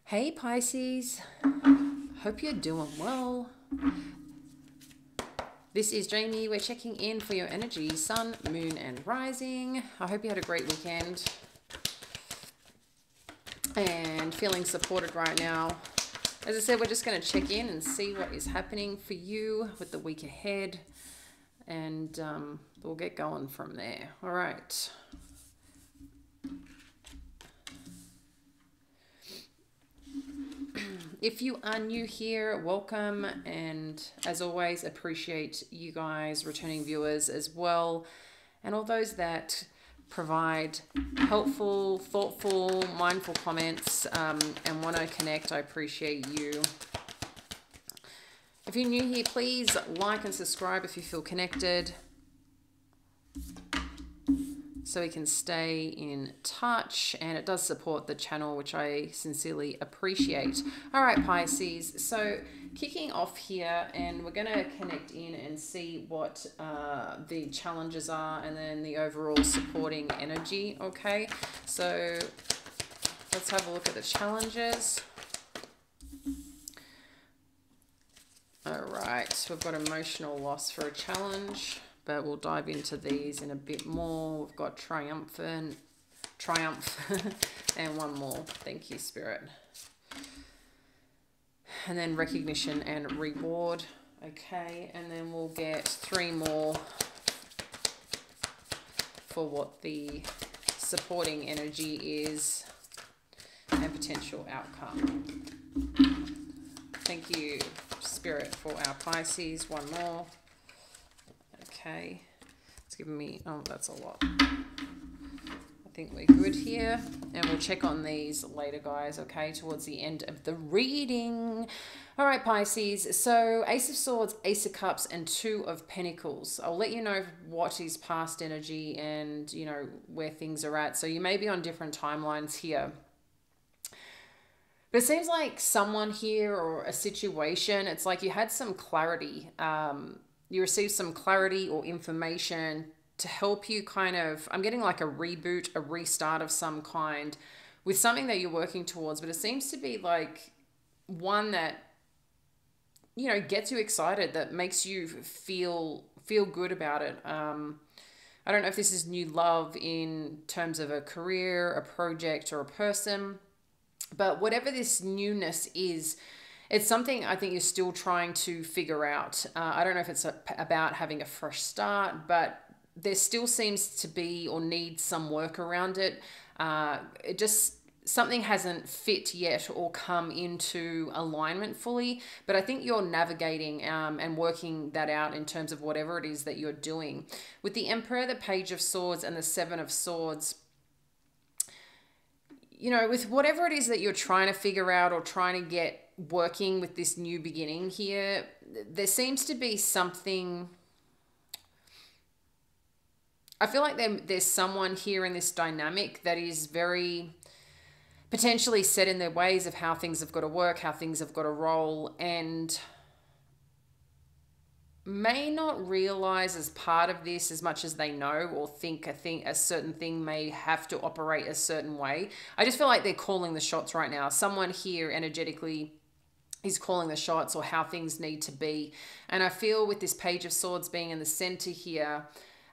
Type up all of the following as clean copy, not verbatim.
Hey Pisces, hope you're doing well. This is Jamie. We're checking in for your energy, sun, moon, and rising. I hope you had a great weekend and feeling supported right now. As I said, we're just going to check in and see what is happening for you with the week ahead, and we'll get going from there. All right. If you are new here, welcome, and as always, appreciate you guys, returning viewers as well, and all those that provide helpful, thoughtful, mindful comments and want to connect. I appreciate you. If you're new here, please like and subscribe if you feel connected, so we can stay in touch, and it does support the channel, which I sincerely appreciate. All right, Pisces, so kicking off here, and we're going to connect in and see what the challenges are and then the overall supporting energy. Okay, so let's have a look at the challenges. All right, we've got emotional loss for a challenge, but we'll dive into these in a bit more. We've got triumph, and one more. Thank you, Spirit. And then recognition and reward. Okay, and then we'll get 3 more for what the supporting energy is and potential outcome. Thank you, Spirit, for our Pisces. 1 more. Okay, it's giving me, oh, that's a lot. I think we're good here, and we'll check on these later, guys, okay, towards the end of the reading. All right, Pisces, so Ace of Swords, Ace of Cups, and 2 of Pentacles. I'll let you know what is past energy and, you know, where things are at. So you may be on different timelines here. But it seems like someone here or a situation, it's like you had some clarity. You received some clarity or information to help you kind of, I'm getting like a reboot, a restart of some kind with something that you're working towards. But it seems to be like one that, you know, gets you excited, that makes you feel good about it. I don't know if this is new love in terms of a career, a project, or a person. But whatever this newness is, it's something I think you're still trying to figure out. I don't know if it's about having a fresh start, but there still seems to be or need some work around it. It just, something hasn't fit yet or come into alignment fully, but I think you're navigating and working that out in terms of whatever it is that you're doing. With the Emperor, the Page of Swords, and the 7 of Swords, you know, with whatever it is that you're trying to figure out or trying to get working with this new beginning here, there seems to be something. I feel like there's someone here in this dynamic that is very potentially set in their ways of how things have got to work, how things have got to roll, and may not realize as part of this as much as they know, or think a certain thing may have to operate a certain way. I just feel like they're calling the shots right now. Someone here energetically is calling the shots, or how things need to be. And I feel with this Page of Swords being in the center here,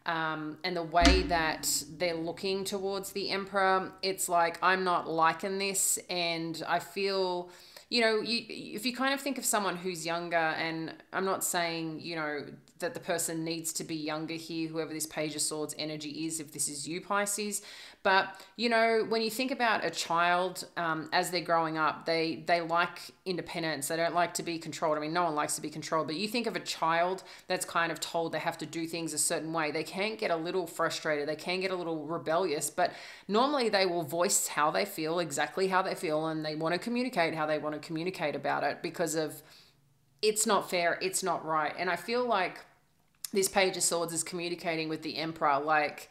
and the way that they're looking towards the Emperor, it's like, I'm not liking this. And I feel, you know, if you kind of think of someone who's younger, and I'm not saying, you know, that the person needs to be younger here, whoever this Page of Swords energy is, if this is you, Pisces. But, you know, when you think about a child, as they're growing up, they like independence. They don't like to be controlled. I mean, no one likes to be controlled, but you think of a child that's kind of told they have to do things a certain way. They can get a little frustrated. They can get a little rebellious, but normally they will voice how they feel, exactly how they feel, and they want to communicate how they want to communicate about it, because of it's not fair, it's not right. And I feel like this Page of Swords is communicating with the Emperor, like,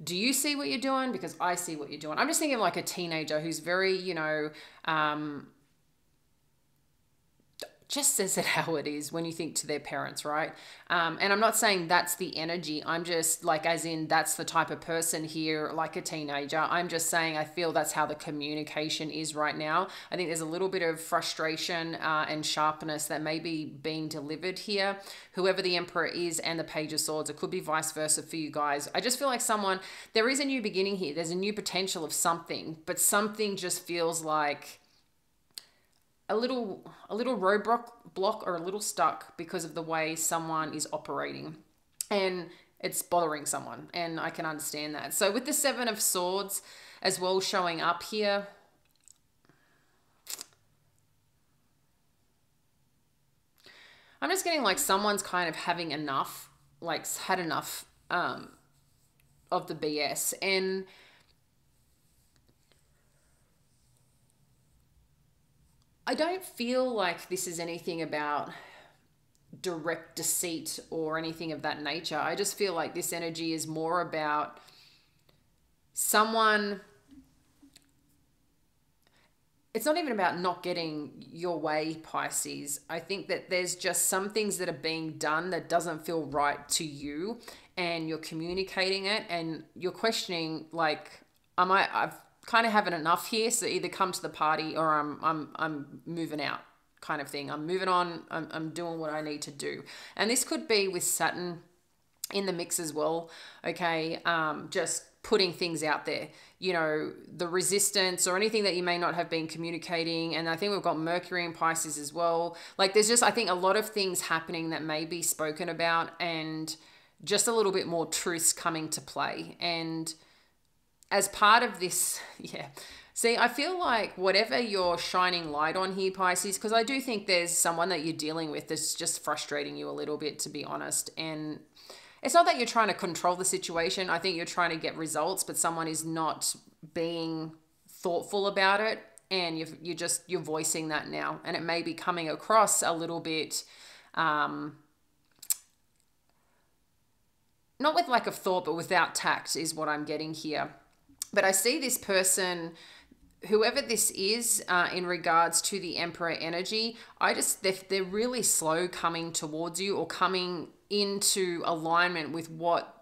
do you see what you're doing? Because I see what you're doing. I'm just thinking of like a teenager who's very, you know, just says it how it is when you think to their parents, right? And I'm not saying that's the energy. I'm just like, as in, that's the type of person here, like a teenager. I'm just saying I feel that's how the communication is right now. I think there's a little bit of frustration and sharpness that may be being delivered here. Whoever the Emperor is and the Page of Swords, it could be vice versa for you guys. I just feel like there is a new beginning here. There's a new potential of something, but something just feels like a little roadblock block or a little stuck because of the way someone is operating, and it's bothering someone, and I can understand that. So with the Seven of Swords as well showing up here, I'm just getting like someone's kind of having enough, like had enough of the BS. And I don't feel like this is anything about direct deceit or anything of that nature. I just feel like this energy is more about someone. It's not even about not getting your way, Pisces. I think that there's just some things that are being done that doesn't feel right to you, and you're communicating it and you're questioning, like, I've kind of having enough here, so either come to the party or I'm moving out, kind of thing. I'm moving on. I'm doing what I need to do. And this could be with Saturn in the mix as well. Okay. Just putting things out there, you know, the resistance or anything that you may not have been communicating. And I think we've got Mercury in Pisces as well. Like there's just, I think, a lot of things happening that may be spoken about, and just a little bit more truths coming to play. And as part of this, yeah. See, I feel like whatever you're shining light on here, Pisces, because I do think there's someone that you're dealing with that's just frustrating you a little bit, to be honest. And it's not that you're trying to control the situation. I think you're trying to get results, but someone is not being thoughtful about it. And you're voicing that now. And it may be coming across a little bit, not with lack of thought, but without tact is what I'm getting here. But I see this person, whoever this is, in regards to the Emperor energy, they're really slow coming towards you or coming into alignment with what,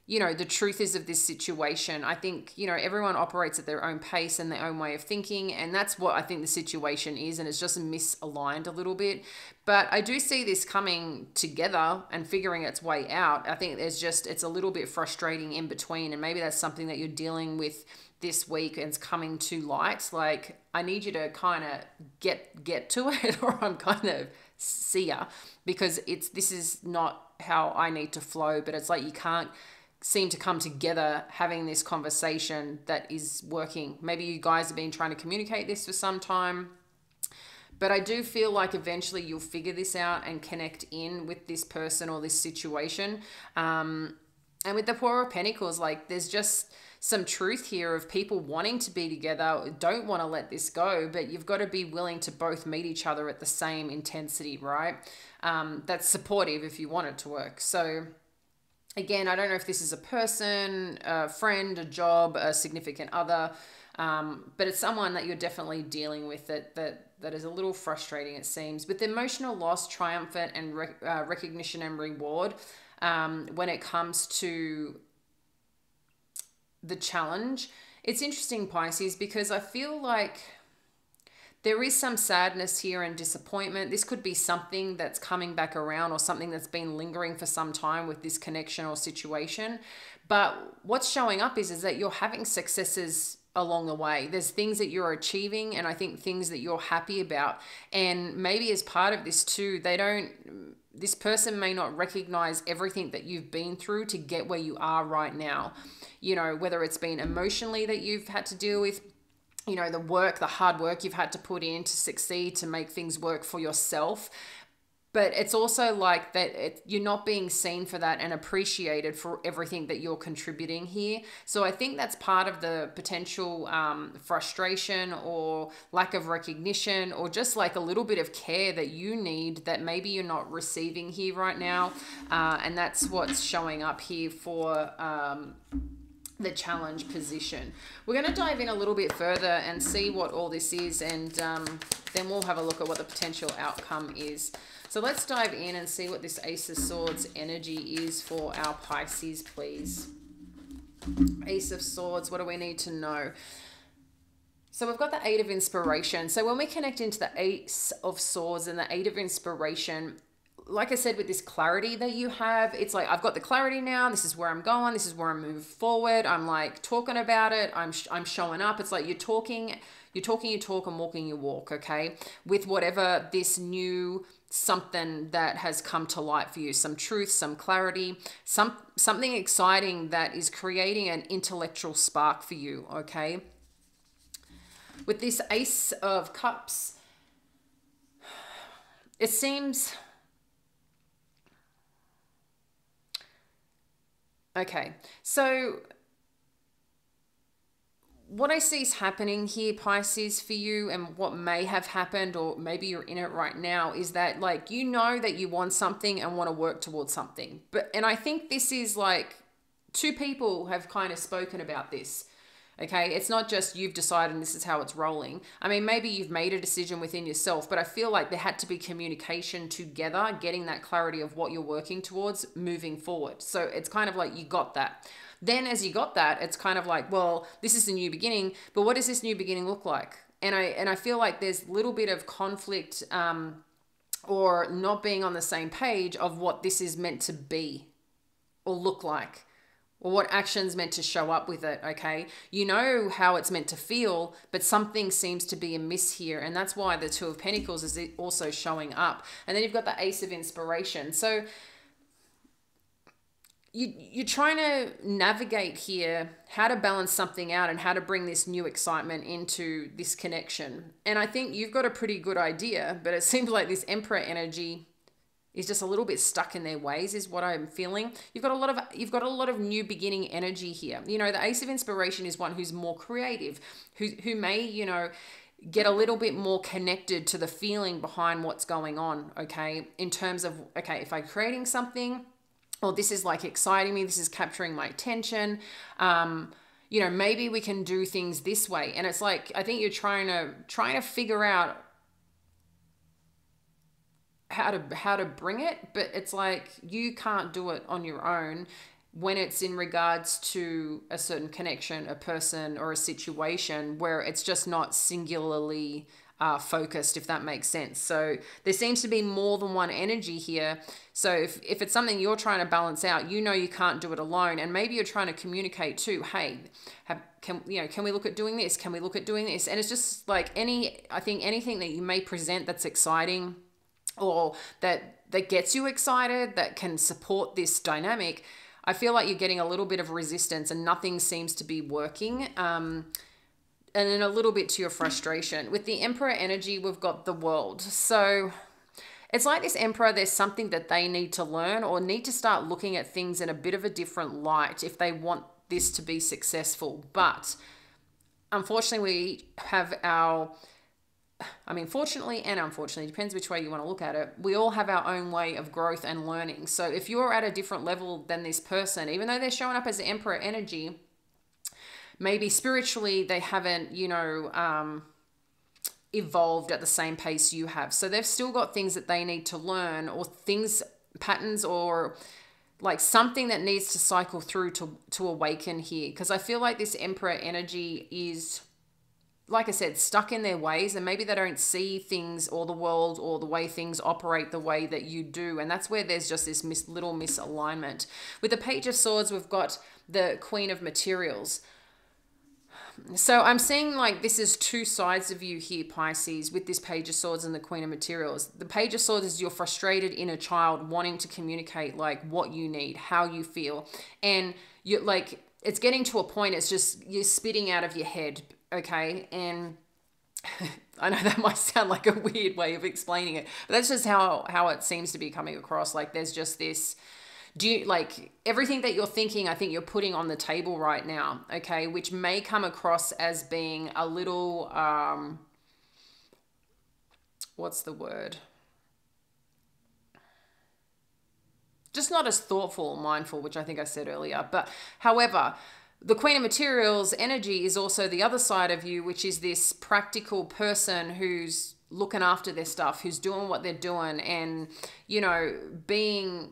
you know, the truth is of this situation. I think, you know, everyone operates at their own pace and their own way of thinking, and that's what I think the situation is, and it's just misaligned a little bit. But I do see this coming together and figuring its way out. I think it's a little bit frustrating in between, and maybe that's something that you're dealing with this week and it's coming to light. Like, I need you to kind of get to it, or I'm kind of see ya, because this is not how I need to flow. But it's like you can't seem to come together having this conversation that is working. Maybe you guys have been trying to communicate this for some time, but I do feel like eventually you'll figure this out and connect in with this person or this situation. And with the Four of Pentacles, like, there's just some truth here of people wanting to be together, don't want to let this go, but you've got to be willing to both meet each other at the same intensity, right? That's supportive if you want it to work. So again, I don't know if this is a person, a friend, a job, a significant other, but it's someone that you're definitely dealing with that is a little frustrating, it seems. With emotional loss, triumphant, and recognition and reward, when it comes to the challenge, it's interesting, Pisces, because I feel like there is some sadness here and disappointment. This could be something that's coming back around, or something that's been lingering for some time with this connection or situation. But what's showing up is that you're having successes along the way. There's things that you're achieving, and I think things that you're happy about. And maybe as part of this too, this person may not recognize everything that you've been through to get where you are right now. You know, whether it's been emotionally that you've had to deal with, you know, the hard work you've had to put in to succeed, to make things work for yourself. But it's also like that you're not being seen for that and appreciated for everything that you're contributing here. So I think that's part of the potential frustration or lack of recognition, or just like a little bit of care that you need that maybe you're not receiving here right now. And that's what's showing up here for the challenge position. We're going to dive in a little bit further and see what all this is, and then we'll have a look at what the potential outcome is. So let's dive in and see what this Ace of Swords energy is for our Pisces, please. Ace of Swords, what do we need to know? So we've got the Eight of Inspiration. So when we connect into the Ace of Swords and the Eight of Inspiration, like I said, with this clarity that you have, it's like, I've got the clarity now. This is where I'm going. This is where I'm moving forward. I'm like talking about it. I'm showing up. It's like you're talking, you talk and walking you walk, okay? With whatever this new something that has come to light for you, some truth, some clarity, something exciting that is creating an intellectual spark for you, okay? With this Ace of Cups, it seems... Okay, so what I see is happening here, Pisces, for you, and what may have happened, or maybe you're in it right now, is that like, you know that you want something and want to work towards something. And I think this is like, two people have kind of spoken about this. Okay, it's not just you've decided and this is how it's rolling. I mean, maybe you've made a decision within yourself, but I feel like there had to be communication together, getting that clarity of what you're working towards moving forward. So it's kind of like you got that. Then as you got that, it's kind of like, well, this is the new beginning, but what does this new beginning look like? And I feel like there's a little bit of conflict or not being on the same page of what this is meant to be or look like, or what action's meant to show up with it, okay? You know how it's meant to feel, but something seems to be amiss here, and that's why the Two of Pentacles is also showing up. And then you've got the Ace of Inspiration. So you're trying to navigate here how to balance something out and how to bring this new excitement into this connection. And I think you've got a pretty good idea, but it seems like this Emperor energy is just a little bit stuck in their ways, is what I'm feeling. You've got a lot of new beginning energy here. You know, the Ace of Inspiration is one who's more creative, who may, you know, get a little bit more connected to the feeling behind what's going on, okay? In terms of, okay, if I'm creating something, or this is like exciting me, this is capturing my attention, you know, maybe we can do things this way. And it's like, I think you're trying to figure out how to bring it, but it's like you can't do it on your own when it's in regards to a certain connection, a person, or a situation where it's just not singularly focused, if that makes sense. So there seems to be more than one energy here. So if it's something you're trying to balance out, you know you can't do it alone, and maybe you're trying to communicate too, hey, can we look at doing this? Can we look at doing this? And it's just like I think anything that you may present that's exciting, or that gets you excited, that can support this dynamic, I feel like you're getting a little bit of resistance and nothing seems to be working. And then a little bit to your frustration. With the Emperor energy, we've got the World. So it's like this Emperor, there's something that they need to learn or need to start looking at things in a bit of a different light if they want this to be successful. But unfortunately, we have fortunately and unfortunately, depends which way you want to look at it, we all have our own way of growth and learning. So if you're at a different level than this person, even though they're showing up as the Emperor energy, maybe spiritually they haven't, evolved at the same pace you have. So they've still got things that they need to learn, or patterns, or like something that needs to cycle through to awaken here. Because I feel like this Emperor energy is, like I said, stuck in their ways, and maybe they don't see things or the world or the way things operate the way that you do. And that's where there's just this little misalignment. With the Page of Swords, we've got the Queen of Materials. So I'm seeing like this is two sides of you here, Pisces, with this Page of Swords and the Queen of Materials. The Page of Swords is your frustrated inner child wanting to communicate like what you need, how you feel. And you're like, it's getting to a point, it's just, you're spitting out of your head, okay? And I know that might sound like a weird way of explaining it, but that's just how it seems to be coming across. Like there's just this, like everything that you're thinking, I think you're putting on the table right now, okay? Which may come across as being a little, what's the word? Just not as thoughtful or mindful, which I think I said earlier. But however, the Queen of Materials energy is also the other side of you, which is this practical person who's looking after their stuff, who's doing what they're doing, and, you know, being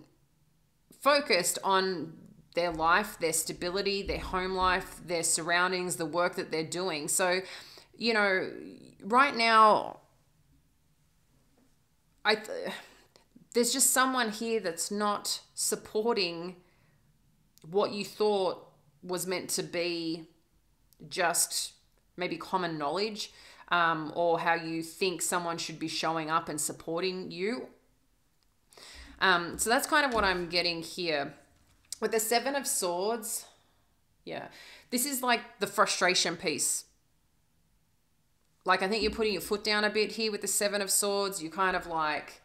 focused on their life, their stability, their home life, their surroundings, the work that they're doing. So, you know, right now, there's just someone here that's not supporting what you thought was meant to be just maybe common knowledge, or how you think someone should be showing up and supporting you. So that's kind of what I'm getting here. With the Seven of Swords, yeah, this is like the frustration piece. Like, I think you're putting your foot down a bit here with the Seven of Swords. You kind of like,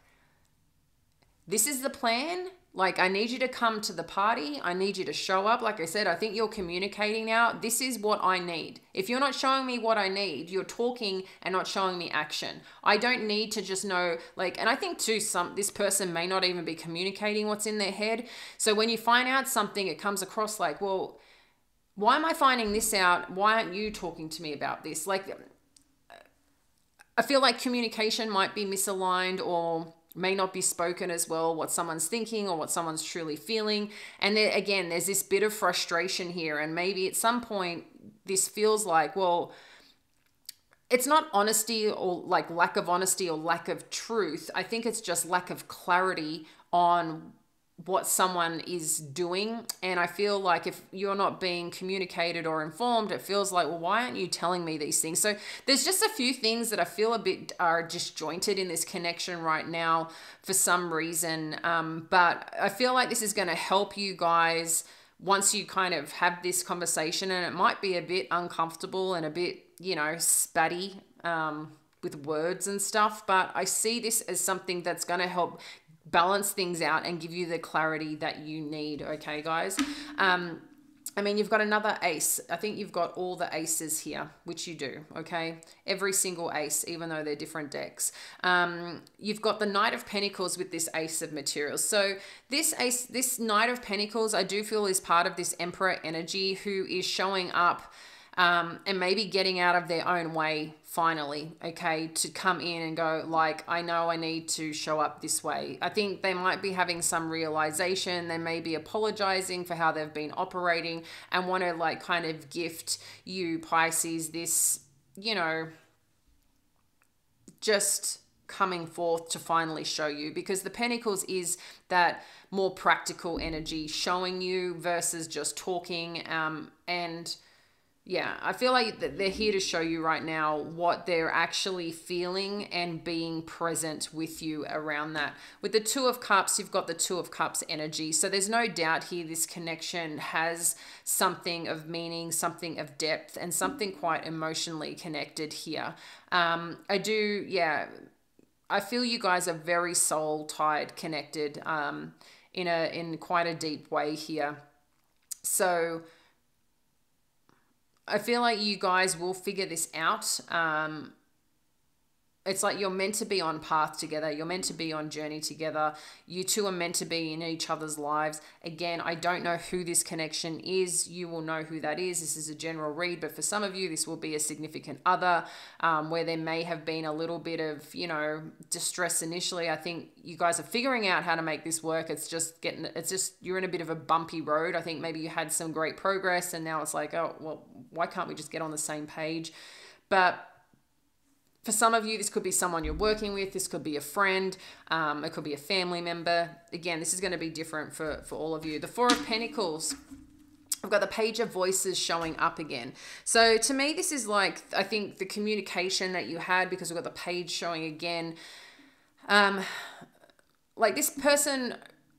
this is the plan. Like, I need you to come to the party. I need you to show up. Like I said, I think you're communicating now. This is what I need. If you're not showing me what I need, you're talking and not showing me action. I don't need to just know, like, and I think too, this person may not even be communicating what's in their head. So when you find out something, it comes across like, well, why am I finding this out? Why aren't you talking to me about this? Like, I feel like communication might be misaligned, or may not be spoken as well, what someone's thinking or what someone's truly feeling. And there, again, there's this bit of frustration here. And maybe at some point this feels like, well, it's not honesty or like lack of honesty or lack of truth. I think it's just lack of clarity on what someone is doing. And I feel like if you're not being communicated or informed, it feels like, well, why aren't you telling me these things? So there's just a few things that I feel a bit are disjointed in this connection right now for some reason. But I feel like this is going to help you guys once you kind of have this conversation, and it might be a bit uncomfortable and a bit, you know, spatty with words and stuff. But I see this as something that's going to help balance things out and give you the clarity that you need. Okay, guys. I mean, you've got another ace. I think you've got all the aces here, which you do, okay? Every single ace, even though they're different decks. You've got the Knight of Pentacles with this Ace of Materials. So this Knight of Pentacles, I do feel is part of this Emperor energy, who is showing up and maybe getting out of their own way finally, okay, to come in and go, like, I know I need to show up this way. I think they might be having some realization. They may be apologizing for how they've been operating and want to, like, kind of gift you, Pisces, this, you know, just coming forth to finally show you, because the Pentacles is that more practical energy showing you versus just talking. And yeah, I feel like they're here to show you right now what they're actually feeling and being present with you around that. With the Two of Cups, you've got the Two of Cups energy. So there's no doubt here this connection has something of meaning, something of depth, and something quite emotionally connected here. I feel you guys are very soul-tied, connected in quite a deep way here. So I feel like you guys will figure this out. It's like you're meant to be on path together. You're meant to be on journey together. You two are meant to be in each other's lives. Again, I don't know who this connection is. You will know who that is. This is a general read, but for some of you, this will be a significant other, where there may have been a little bit of, you know, distress initially. I think you guys are figuring out how to make this work. It's just you're in a bit of a bumpy road. I think maybe you had some great progress and now it's like, oh, well, why can't we just get on the same page? But for some of you, this could be someone you're working with. This could be a friend. It could be a family member. Again, this is going to be different for all of you. The Four of Pentacles. I've got the Page of Voices showing up again. So to me, this is like, I think the communication that you had, because we've got the page showing again. Like, this person,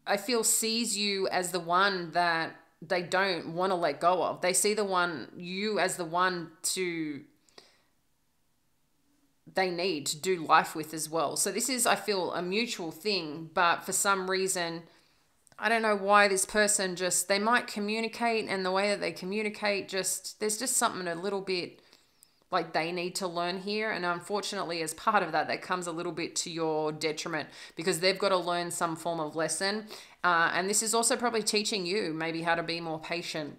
I feel, sees you as the one that they don't want to let go of. They see you as the one they need to do life with as well. So this is, I feel, a mutual thing, but for some reason, I don't know why this person they might communicate, and the way that they communicate, there's just something a little bit like they need to learn here. And unfortunately, as part of that comes a little bit to your detriment, because they've got to learn some form of lesson. And this is also probably teaching you maybe how to be more patient.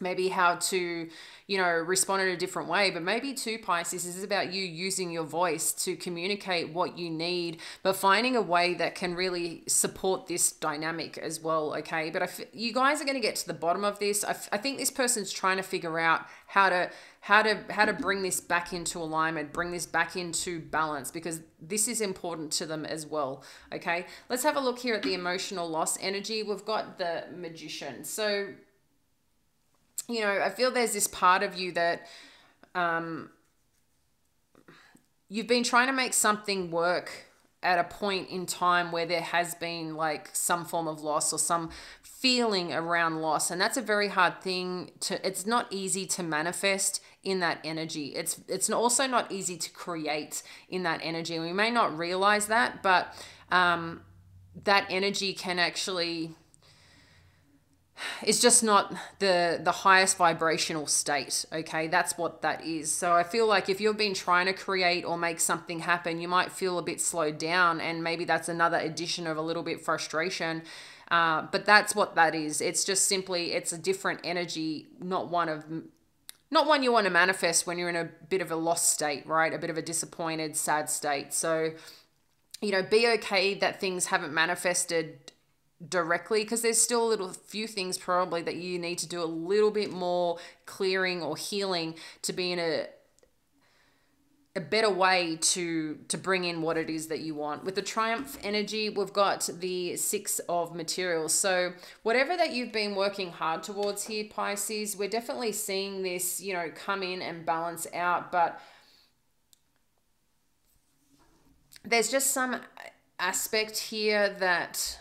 maybe how to, you know, respond in a different way. But maybe too, Pisces, this is about you using your voice to communicate what you need, but finding a way that can really support this dynamic as well. Okay, but you guys are going to get to the bottom of this. I think this person's trying to figure out how to bring this back into alignment, bring this back into balance, because this is important to them as well. Okay, let's have a look here at the emotional loss energy. We've got the Magician. So, you know, I feel there's this part of you that you've been trying to make something work at a point in time where there has been like some form of loss or some feeling around loss. And that's a very hard thing it's not easy to manifest in that energy. It's also not easy to create in that energy. And we may not realize that, but that energy can actually, it's just not the highest vibrational state. Okay, that's what that is. So I feel like if you've been trying to create or make something happen, you might feel a bit slowed down, and maybe that's another addition of a little bit frustration. But that's what that is. It's just simply, it's a different energy, not one you want to manifest when you're in a bit of a lost state, right? A bit of a disappointed, sad state. So, you know, be okay that things haven't manifested directly, because there's still a few things probably that you need to do a little bit more clearing or healing to be in a better way to bring in what it is that you want. With the Triumph energy, we've got the Six of Materials. So whatever that you've been working hard towards here, Pisces, we're definitely seeing this, you know, come in and balance out. But there's just some aspect here that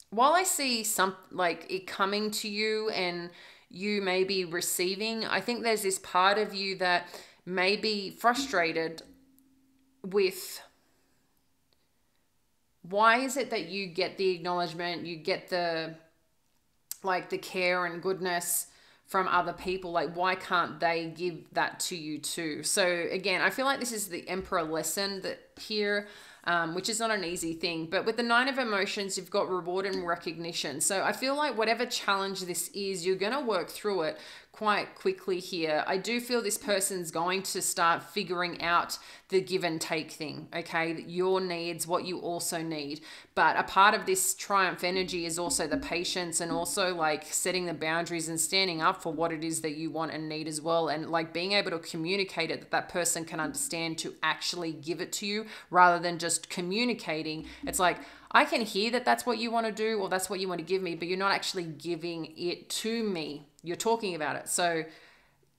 while I see some like it coming to you and you may be receiving, I think there's this part of you that may be frustrated with why is it that you get the acknowledgement, you get the like the care and goodness from other people, like why can't they give that to you too? So again, I feel like this is the Emperor lesson that here, which is not an easy thing. But with the Nine of Emotions, you've got reward and recognition. So I feel like whatever challenge this is, you're going to work through it quite quickly here. I do feel this person's going to start figuring out the give and take thing, okay? Your needs, what you also need. But a part of this Triumph energy is also the patience and also like setting the boundaries and standing up for what it is that you want and need as well. And like being able to communicate it that person can understand to actually give it to you rather than just communicating. It's like, I can hear that that's what you want to do or that's what you want to give me, but you're not actually giving it to me. You're talking about it. So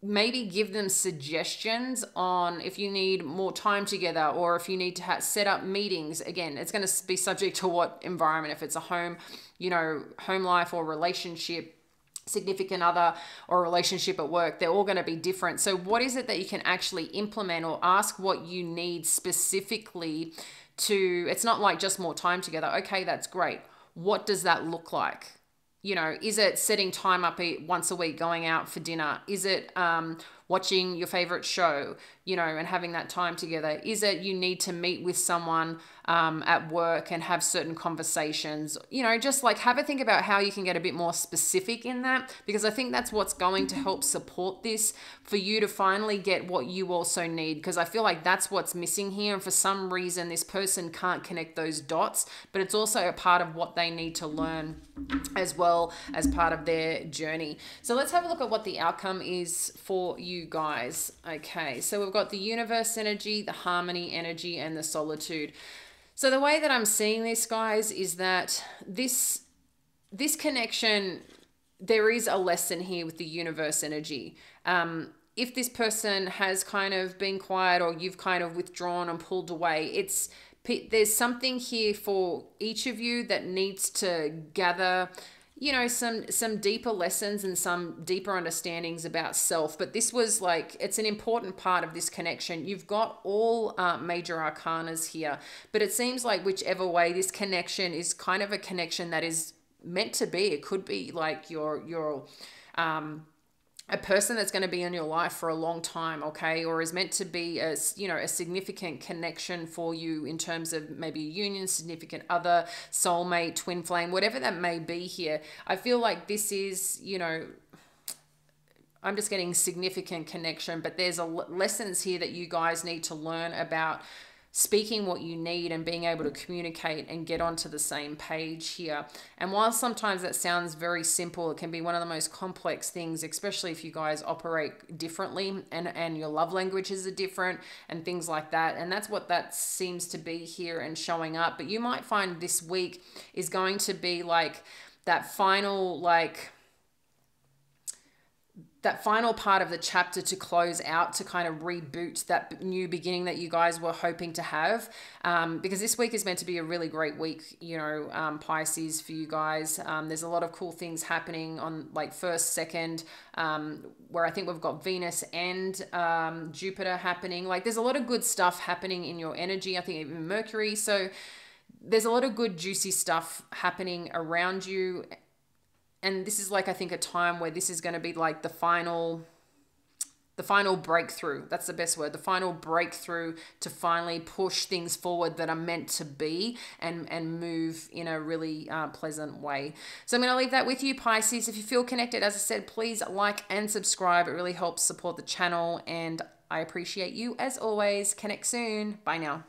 maybe give them suggestions on if you need more time together or if you need to set up meetings. Again, it's going to be subject to what environment. If it's a home, you know, home life or relationship, significant other or relationship at work, they're all going to be different. So what is it that you can actually implement or ask what you need specifically to, it's not like just more time together. Okay, that's great. What does that look like? You know, is it setting time up once a week, going out for dinner? Is it watching your favorite show, you know, and having that time together? Is it you need to meet with someone at work and have certain conversations? You know, just like have a think about how you can get a bit more specific in that, because I think that's what's going to help support this for you to finally get what you also need, because I feel like that's what's missing here. And for some reason, this person can't connect those dots, but it's also a part of what they need to learn as well as part of their journey. So let's have a look at what the outcome is for you guys. Okay, so we've got the universe energy, the harmony energy, and the solitude. So the way that I'm seeing this, guys, is that this connection, there is a lesson here with the universe energy. If this person has kind of been quiet or you've kind of withdrawn and pulled away, there's something here for each of you that needs to gather, you know, some deeper lessons and some deeper understandings about self. But this was like, it's an important part of this connection. You've got all major arcanas here, but it seems like whichever way, this connection is kind of a connection that is meant to be. It could be like your a person that's going to be in your life for a long time, okay, or is meant to be a, you know, a significant connection for you in terms of maybe a union, significant other, soulmate, twin flame, whatever that may be here. I feel like this is, you know, I'm just getting significant connection, but there's lessons here that you guys need to learn about speaking what you need and being able to communicate and get onto the same page here. And while sometimes that sounds very simple, it can be one of the most complex things, especially if you guys operate differently and your love languages are different and things like that. And that's what that seems to be here and showing up. But you might find this week is going to be like that final, that final part of the chapter to close out, to kind of reboot that new beginning that you guys were hoping to have. Because this week is meant to be a really great week, you know, Pisces, for you guys. There's a lot of cool things happening on like 1st, 2nd, where I think we've got Venus and Jupiter happening. Like there's a lot of good stuff happening in your energy. I think even Mercury. So there's a lot of good juicy stuff happening around you. And this is like, I think, a time where this is going to be like the final breakthrough. That's the best word. The final breakthrough to finally push things forward that are meant to be and move in a really pleasant way. So I'm going to leave that with you, Pisces. If you feel connected, as I said, please like and subscribe. It really helps support the channel. And I appreciate you as always. Connect soon. Bye now.